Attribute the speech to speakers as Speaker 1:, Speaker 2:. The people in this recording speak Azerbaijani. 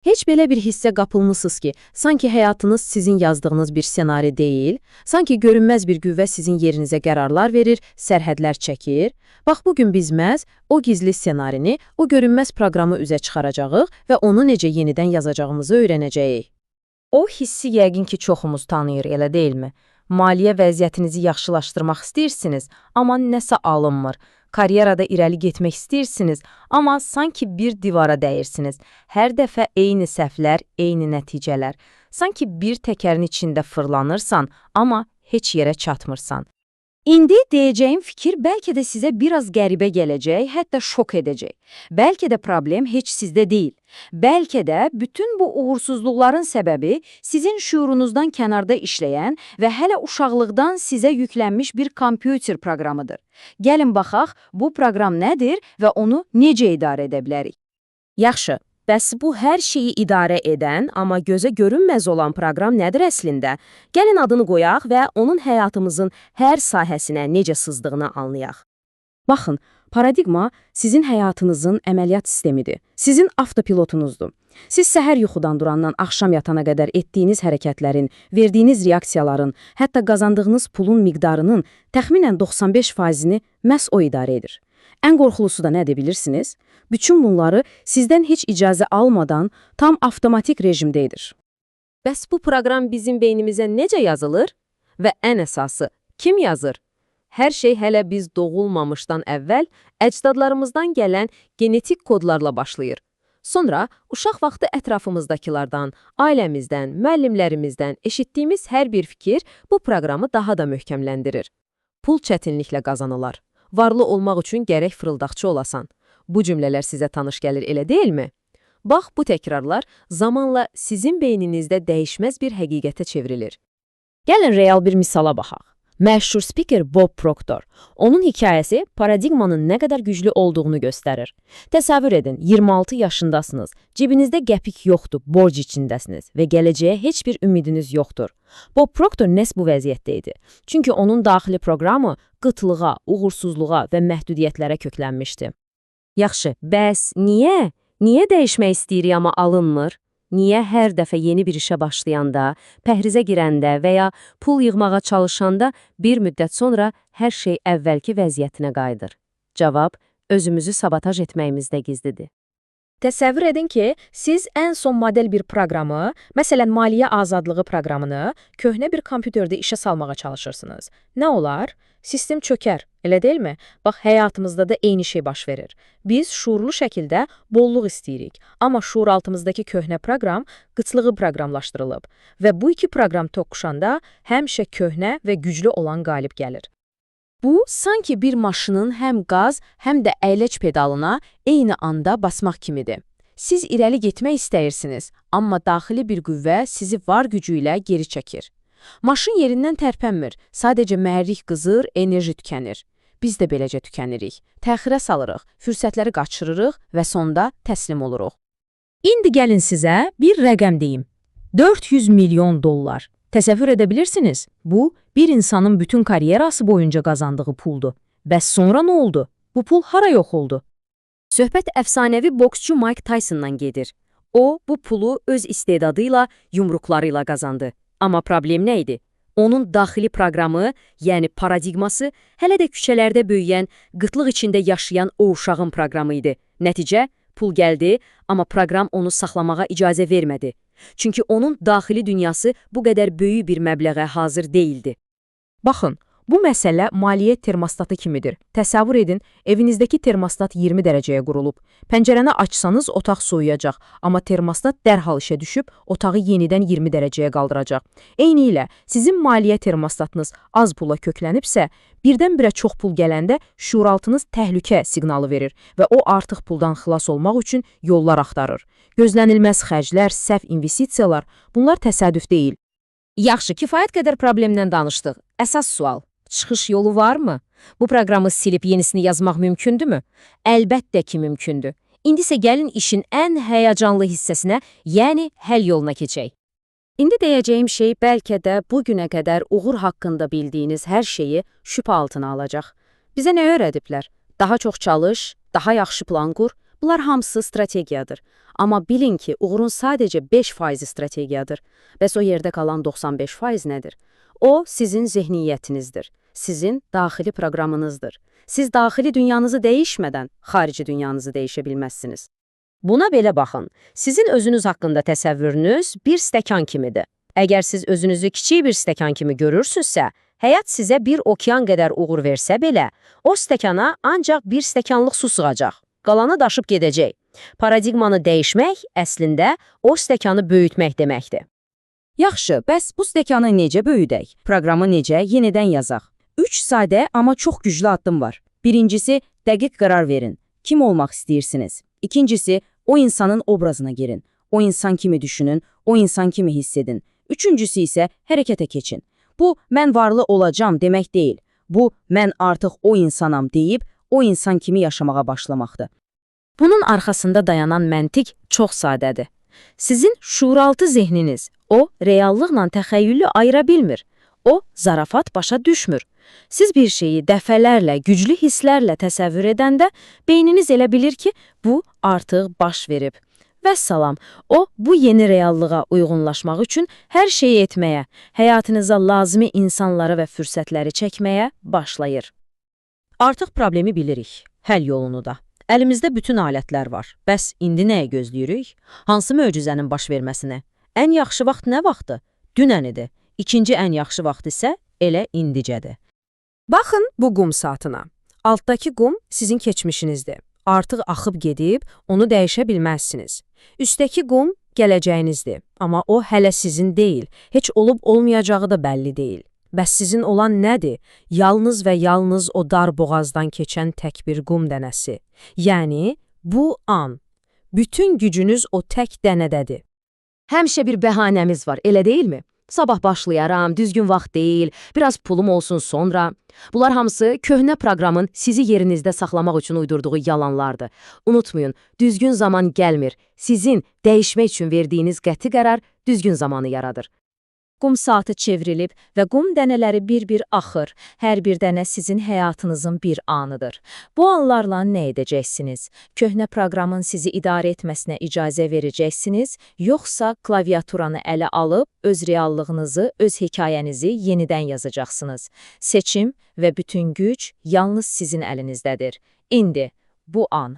Speaker 1: Heç belə bir hissə qapılmısınız ki, sanki həyatınız sizin yazdığınız bir ssenari deyil, sanki görünməz bir qüvvə sizin yerinizə qərarlar verir, sərhədlər çəkir. Bax, bugün biz məhz o gizli ssenarini, o görünməz proqramı üzə çıxaracağıq və onu necə yenidən yazacağımızı öyrənəcəyik.
Speaker 2: O hissi yəqin ki, çoxumuz tanıyır, elə deyilmi? Maliyyə vəziyyətinizi yaxşılaşdırmaq istəyirsiniz, amma nəsə alınmır. Karyerada irəli getmək istəyirsiniz, amma sanki bir divara dəyirsiniz. Hər dəfə eyni səhvlər, eyni nəticələr. Sanki bir təkərin içində fırlanırsan, amma heç yerə çatmırsan.
Speaker 3: İndi deyəcəyim fikir bəlkə də sizə biraz qəribə gələcək, hətta şok edəcək. Bəlkə də problem heç sizdə deyil. Bəlkə də bütün bu uğursuzluqların səbəbi sizin şuurunuzdan kənarda işləyən və hələ uşaqlıqdan sizə yüklənmiş bir kompüter proqramıdır. Gəlin baxaq, bu proqram nədir və onu necə idarə edə bilərik?
Speaker 1: Yaxşı, bəs bu hər şeyi idarə edən, amma gözə görünməz olan proqram nədir əslində? Gəlin adını qoyaq və onun həyatımızın hər sahəsinə necə sızdığını anlayaq. Baxın, paradigma sizin həyatınızın əməliyyat sistemidir. Sizin avtopilotunuzdur. Siz səhər yuxudan durandan axşam yatana qədər etdiyiniz hərəkətlərin, verdiyiniz reaksiyaların, hətta qazandığınız pulun miqdarının təxminən 95%-ni məhz o idarə edir. Ən qorxulusu da nədir bilirsiniz? Bütün bunları sizdən heç icazə almadan tam avtomatik rejimdə edir. Bəs bu proqram bizim beynimizə necə yazılır? Və ən əsası, kim yazır? Hər şey hələ biz doğulmamışdan əvvəl əcdadlarımızdan gələn genetik kodlarla başlayır. Sonra uşaq vaxtı ətrafımızdakilardan, ailəmizdən, müəllimlərimizdən eşitdiyimiz hər bir fikir bu proqramı daha da möhkəmləndirir. Pul çətinliklə qazanılar. Varlı olmaq üçün gərək fırıldaqçı olasan. Bu cümlələr sizə tanış gəlir, elə deyilmi? Bax, bu təkrarlar zamanla sizin beyninizdə dəyişməz bir həqiqətə çevrilir. Gəlin real bir misala baxaq. Məşhur spiker Bob Proctor. Onun hekayəsi paradigmanın nə qədər güclü olduğunu göstərir. Təsəvvür edin, 26 yaşındasınız, cibinizdə qəpik yoxdur, borc içindəsiniz və gələcəyə heç bir ümidiniz yoxdur. Bob Proctor nəs bu vəziyyətdə idi. Çünki onun daxili proqramı qıtlığa, uğursuzluğa və məhdudiyyətlərə köklənmişdi. Yaxşı, bəs niyə? Niyə dəyişmək istəyirik amma alınmır? Niyə hər dəfə yeni bir işə başlayanda, pəhrizə girəndə və ya pul yığmağa çalışanda bir müddət sonra hər şey əvvəlki vəziyyətinə qayıdır? Cavab, özümüzü sabotaj etməyimizdə gizlidir. Təsəvvür edin ki, siz ən son model bir proqramı, məsələn, maliyyə azadlığı proqramını köhnə bir kompüterdə işə salmağa çalışırsınız. Nə olar? Sistem çökər, elə deyilmi? Bax, həyatımızda da eyni şey baş verir. Biz şuurlu şəkildə bolluq istəyirik, amma şuur altımızdakı köhnə proqram qıtlığı proqramlaşdırılıb və bu iki proqram toqquşanda həmişə köhnə və güclü olan qalib gəlir. Bu, sanki bir maşının həm qaz, həm də əyləc pedalına eyni anda basmaq kimidir. Siz irəli getmək istəyirsiniz, amma daxili bir qüvvə sizi var gücü ilə geri çəkir. Maşın yerindən tərpənmir, sadəcə mühərrik qızır, enerji tükənir. Biz də beləcə tükənirik, təxirə salırıq, fürsətləri qaçırırıq və sonda təslim oluruq. İndi gəlin sizə bir rəqəm deyim. 400 milyon dollar. Təsəvvür edə bilirsiniz? Bu, bir insanın bütün karyerası boyunca qazandığı puldur. Bəs sonra nə oldu? Bu pul hara yox oldu? Söhbət əfsanəvi boksçu Mike Tyson'dan gedir. O, bu pulu öz istedadıyla, yumruqlarıyla qazandı. Amma problem nə idi? Onun daxili proqramı, yəni paradigması, hələ də küçələrdə böyüyən, qıtlıq içində yaşayan o uşağın proqramı idi. Nəticə, pul gəldi, amma proqram onu saxlamağa icazə vermədi. Çünki onun daxili dünyası bu qədər böyük bir məbləğə hazır deyildi. Baxın, bu məsələ maliyyə termostatı kimidir. Təsəvvür edin, evinizdəki termostat 20 dərəcəyə qurulub. Pəncərəni açsanız otaq soyuyacaq, amma termostat dərhal işə düşüb otağı yenidən 20 dərəcəyə qaldıracaq. Eynilə, sizin maliyyə termostatınız az pula köklənibsə, birdən-birə çox pul gələndə şuuraltınız təhlükə siqnalı verir və o artıq puldan xilas olmaq üçün yollar axtarır. Gözlənilməz xərclər, səhv investisiyalar, bunlar təsadüf deyil. Yaxşı, kifayət qədər problemdən danışdıq. Əsas sual. Çıxış yolu varmı? Bu proqramı silib yenisini yazmaq mümkündürmü? Əlbəttə ki, mümkündür. İndi isə gəlin işin ən həyəcanlı hissəsinə, yəni həll yoluna keçək. İndi deyəcəyim şey bəlkə də bugünə qədər uğur haqqında bildiyiniz hər şeyi şübhə altına alacaq. Bizə nə öyrədiblər? Daha çox çalış, daha yaxşı plan qur. Bunlar hamısı strategiyadır. Amma bilin ki, uğurun sadəcə 5% strategiyadır. Bəs o yerdə qalan 95% nədir? O, sizin zehniyyətinizdir. Sizin daxili proqramınızdır. Siz daxili dünyanızı dəyişmədən xarici dünyanızı dəyişə bilməzsiniz. Buna belə baxın. Sizin özünüz haqqında təsəvvürünüz bir stəkan kimidir. Əgər siz özünüzü kiçik bir stəkan kimi görürsünüzsə, həyat sizə bir okean qədər uğur versə belə, o stəkana ancaq bir stəkanlıq su sığacaq. Qalanı daşıb gedəcək. Paradigmanı dəyişmək əslində o stəkanı böyütmək deməkdir.
Speaker 3: Yaxşı, bəs bu stəkanı necə böyüdək? Proqramı necə yenidən yazaq? 3 sadə, amma çox güclü addım var. Birincisi, dəqiq qərar verin. Kim olmaq istəyirsiniz? İkincisi, o insanın obrazına girin. O insan kimi düşünün, o insan kimi hiss edin. Üçüncüsü isə hərəkətə keçin. Bu, mən varlı olacağam demək deyil. Bu, mən artıq o insanam deyib, o insan kimi yaşamağa başlamaqdır.
Speaker 2: Bunun arxasında dayanan məntiq çox sadədir. Sizin şuuraltı zehniniz, o, reallıqla təxəyyülü ayıra bilmir. O, zarafat başa düşmür. Siz bir şeyi dəfələrlə, güclü hisslərlə təsəvvür edəndə, beyniniz elə bilir ki, bu artıq baş verib. Vəssalam, o, bu yeni reallığa uyğunlaşmaq üçün hər şeyi etməyə, həyatınıza lazımi insanları və fürsətləri çəkməyə başlayır.
Speaker 1: Artıq problemi bilirik, həll yolunu da. Əlimizdə bütün alətlər var. Bəs indi nəyə gözləyirik? Hansı möcüzənin baş verməsini? Ən yaxşı vaxt nə vaxtdır? Dünənidir. İkinci ən yaxşı vaxt isə elə indicədir. Baxın bu qum saatına. Altdakı qum sizin keçmişinizdir. Artıq axıb gedib, onu dəyişə bilməzsiniz. Üstdəki qum gələcəyinizdir. Amma o hələ sizin deyil. Heç olub olmayacağı da bəlli deyil. Bəs sizin olan nədir? Yalnız və yalnız o dar boğazdan keçən tək bir qum dənəsi. Yəni, bu an. Bütün gücünüz o tək dənədədir.
Speaker 3: Həmişə bir bəhanəmiz var, elə deyilmi? Sabah başlayaram, düzgün vaxt deyil, biraz pulum olsun sonra. Bunlar hamısı köhnə proqramın sizi yerinizdə saxlamaq üçün uydurduğu yalanlardır. Unutmayın, düzgün zaman gəlmir. Sizin dəyişmək üçün verdiyiniz qəti qərar düzgün zamanı yaradır.
Speaker 4: Qum saatı çevrilib və qum dənələri bir-bir axır. Hər bir dənə sizin həyatınızın bir anıdır. Bu anlarla nə edəcəksiniz? Köhnə proqramın sizi idarə etməsinə icazə verəcəksiniz, yoxsa klaviaturanı ələ alıb öz reallığınızı, öz hekayənizi yenidən yazacaqsınız? Seçim və bütün güc yalnız sizin əlinizdədir. İndi, bu an.